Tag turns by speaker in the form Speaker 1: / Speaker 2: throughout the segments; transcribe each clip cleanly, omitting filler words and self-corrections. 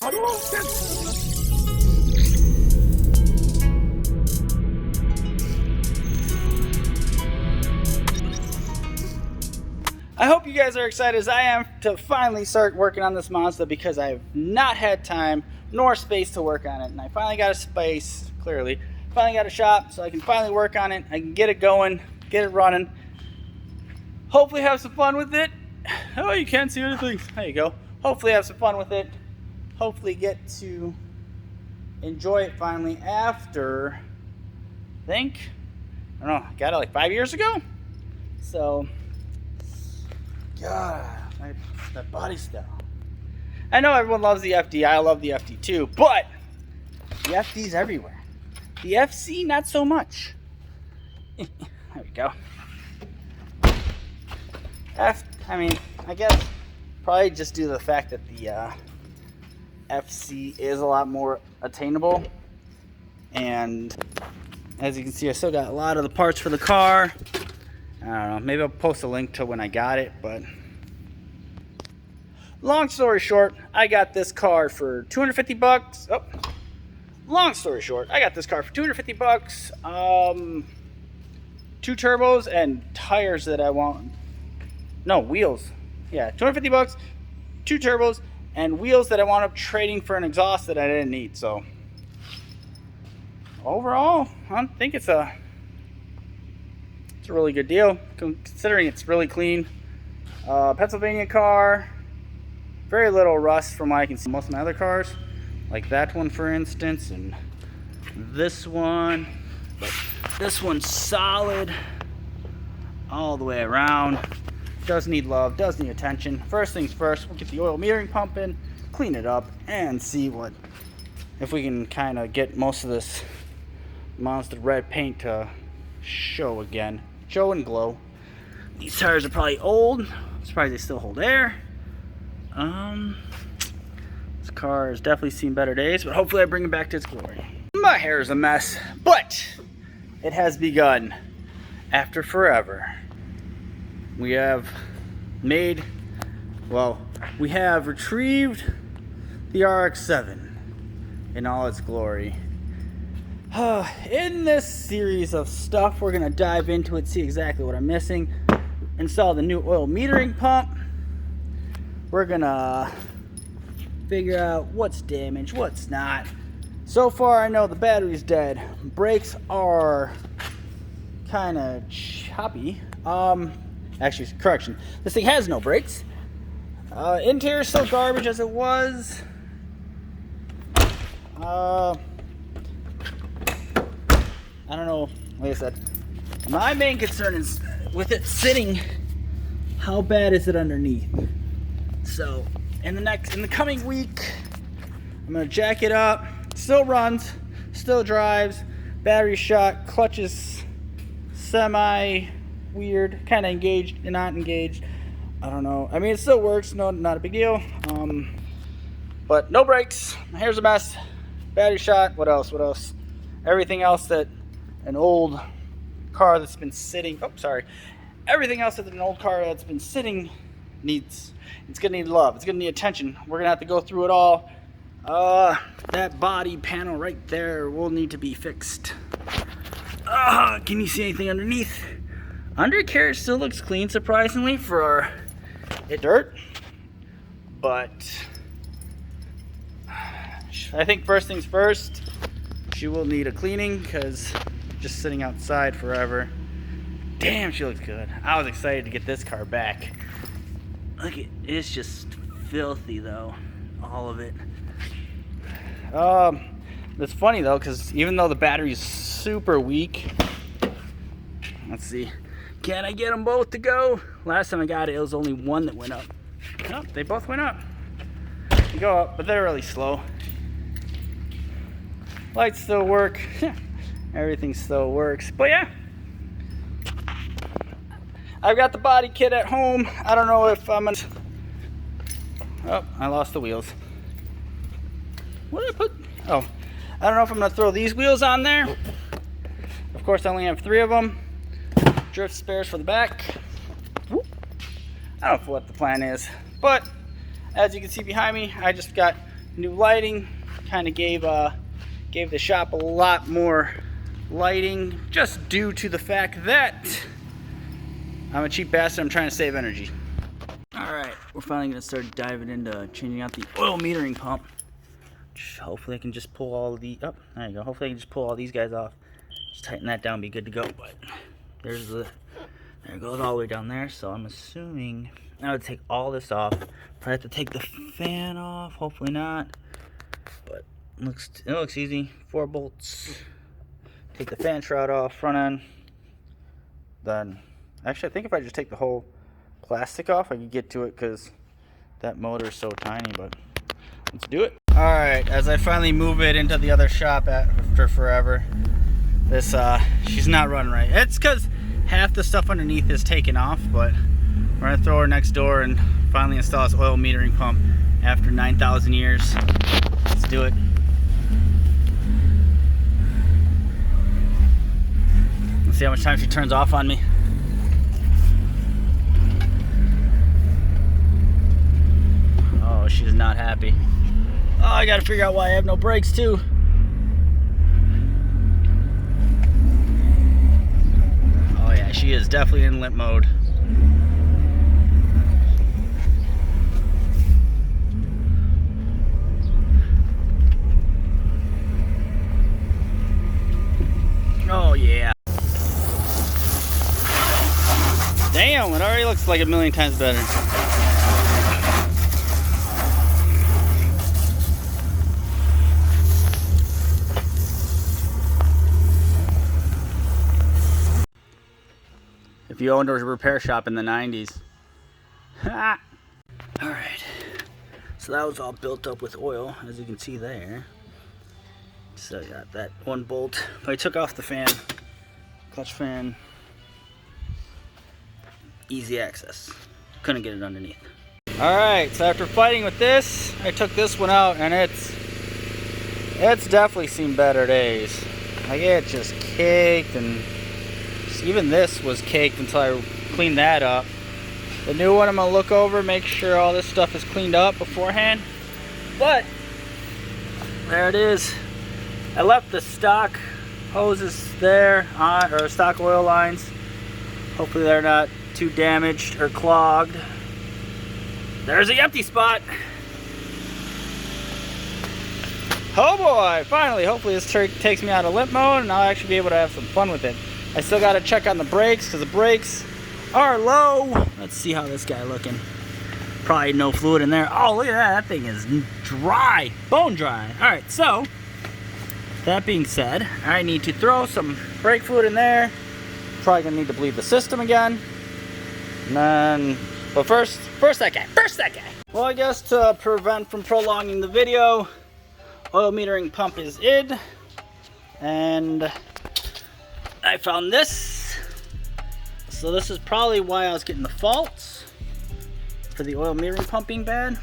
Speaker 1: I hope you guys are excited as I am to finally start working on this Mazda, because I have not had time nor space to work on it, and I finally got a space, clearly. Finally got a shop, so I can finally work on it. I can get it going, get it running. Hopefully have some fun with it. Oh, you can't see anything. There you go. Hopefully have some fun with it. Hopefully get to enjoy it finally after, I don't know, I got it like 5 years ago? So, God, that body style. I know everyone loves the FD. I love the FD too, but the FD's everywhere. The FC, not so much. There we go. I guess probably just due to the fact that the FC is a lot more attainable. And as you can see, I still got a lot of the parts for the car. I don't know, maybe I'll post a link to when I got it, but long story short, I got this car for 250 bucks. Oh, long story short, I got this car for 250 bucks. 2 turbos and tires that I want. No, wheels. Yeah, 250 bucks, 2 turbos and wheels that I wound up trading for an exhaust that I didn't need. So overall, I think it's a really good deal, considering it's really clean. Pennsylvania car, very little rust from what I can see most of my other cars, like that one for instance, and this one. But this one's solid all the way around. Does need love, does need attention. First things first, we'll get the oil metering pumping, clean it up, and see if we can kind of get most of this Monster red paint to show again. Show and glow. These tires are probably old. I'm surprised they still hold air. This car has definitely seen better days, but hopefully I bring it back to its glory. My hair is a mess, but it has begun. After forever, we have retrieved the RX7 in all its glory. In this series of stuff, we're going to dive into it, see exactly what I'm missing, install the new oil metering pump. We're going to figure out what's damaged, what's not. So far, I know the battery's dead. Brakes are kind of choppy. Actually, correction. This thing has no brakes. Interior's still garbage as it was. I don't know, like I said, my main concern is with it sitting, how bad is it underneath? So, in the coming week, I'm gonna jack it up. Still runs, still drives, battery shot, clutch is semi-weird, kind of engaged and not engaged. I don't know. I mean, it still works, no, not a big deal. But no brakes, my hair's a mess, battery shot, what else? Everything else that an old car that's been sitting, everything else that an old car that's been sitting needs. It's gonna need love, it's gonna need attention. We're gonna have to go through it all. That body panel right there will need to be fixed. Can you see anything underneath? Undercarriage still looks clean, surprisingly, for it dirt. But I think first things first, she will need a cleaning, because just sitting outside forever. Damn, she looks good. I was excited to get this car back. Look, it's just filthy though, all of it. It's funny though, because even though the battery's super weak, let's see, can I get them both to go? Last time I got it, it was only one that went up. Nope, they both went up. They go up, but they're really slow. Lights still work. Everything still works. But yeah, I've got the body kit at home. I don't know if I'm gonna... Oh, I lost the wheels. What did I put? Oh, I don't know if I'm gonna throw these wheels on there. Of course, I only have 3 of them. Drift spares for the back. I don't know what the plan is, but as you can see behind me, I just got new lighting kind of gave the shop a lot more lighting, just due to the fact that I'm a cheap bastard. I'm trying to save energy. Alright, we're finally going to start diving into changing out the oil metering pump. Hopefully I can just pull all of the, oh, there you go. Hopefully I can just pull all these guys off. Just tighten that down, be good to go. But there it goes all the way down there. So I'm assuming I would take all this off. Probably have to take the fan off, hopefully not. But it looks easy. 4 bolts. Take the fan shroud off, front end. Then, actually I think if I just take the whole plastic off, I can get to it because that motor is so tiny, but let's do it. Alright, as I finally move it into the other shop after forever, this, she's not running right. It's because half the stuff underneath is taken off, but we're going to throw her next door and finally install this oil metering pump after 9,000 years. Let's do it. Let's see how much time she turns off on me. Oh, she's not happy. Oh, I gotta figure out why I have no brakes too. Oh yeah, she is definitely in limp mode. Oh yeah. Damn, it already looks like a million times better. If you owned a repair shop in the 90s. Alright, so that was all built up with oil, as you can see there. So I got that 1 bolt. I took off the fan, clutch fan, easy access. Couldn't get it underneath. Alright, so after fighting with this, I took this one out, and it's definitely seen better days. Like, it just caked, and even this was caked until I cleaned that up. The new one I'm gonna look over, make sure all this stuff is cleaned up beforehand. But there it is. I left the stock hoses there, or stock oil lines. Hopefully they're not too damaged or clogged. There's the empty spot. Oh boy, finally, hopefully this takes me out of limp mode and I'll actually be able to have some fun with it. I still got to check on the brakes because the brakes are low. Let's see how this guy looking. Probably no fluid in there. Oh, look at that. That thing is dry. Bone dry. All right, so that being said, I need to throw some brake fluid in there. Probably going to need to bleed the system again. And then, but first that guy. Well, I guess to prevent from prolonging the video, oil metering pump is in. And I found this. So this is probably why I was getting the faults for the oil metering pump being bad.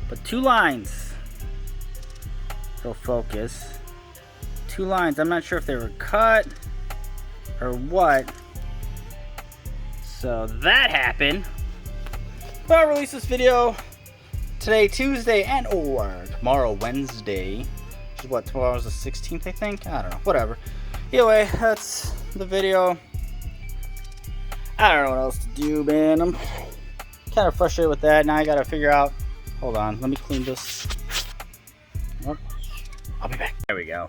Speaker 1: But 2 lines. It'll focus. 2 lines. I'm not sure if they were cut or what. So that happened. But I'll release this video today, Tuesday, and or tomorrow, Wednesday. Which is what, tomorrow's the 16th, I think? I don't know. Whatever. Either way, that's the video. I don't know what else to do, man. I'm kind of frustrated with that. Now I gotta figure out. Hold on, let me clean this. Oh, I'll be back. There we go.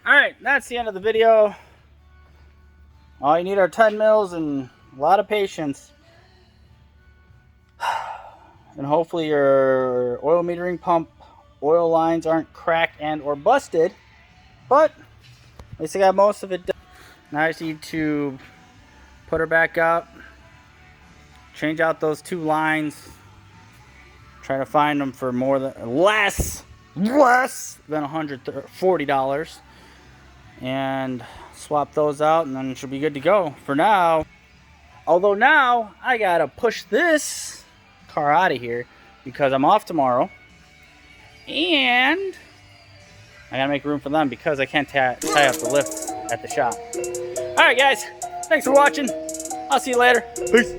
Speaker 1: Alright, that's the end of the video. All you need are 10 mils and a lot of patience. And hopefully your oil metering pump oil lines aren't cracked and or busted. But at least I got most of it done. Now I just need to put her back up, change out those 2 lines, try to find them for less than $140, and swap those out, and then she'll be good to go for now. Although now I gotta push this car out of here because I'm off tomorrow, and I gotta make room for them because I can't tie up the lifts at the shop. Alright guys, thanks for watching. I'll see you later. Peace.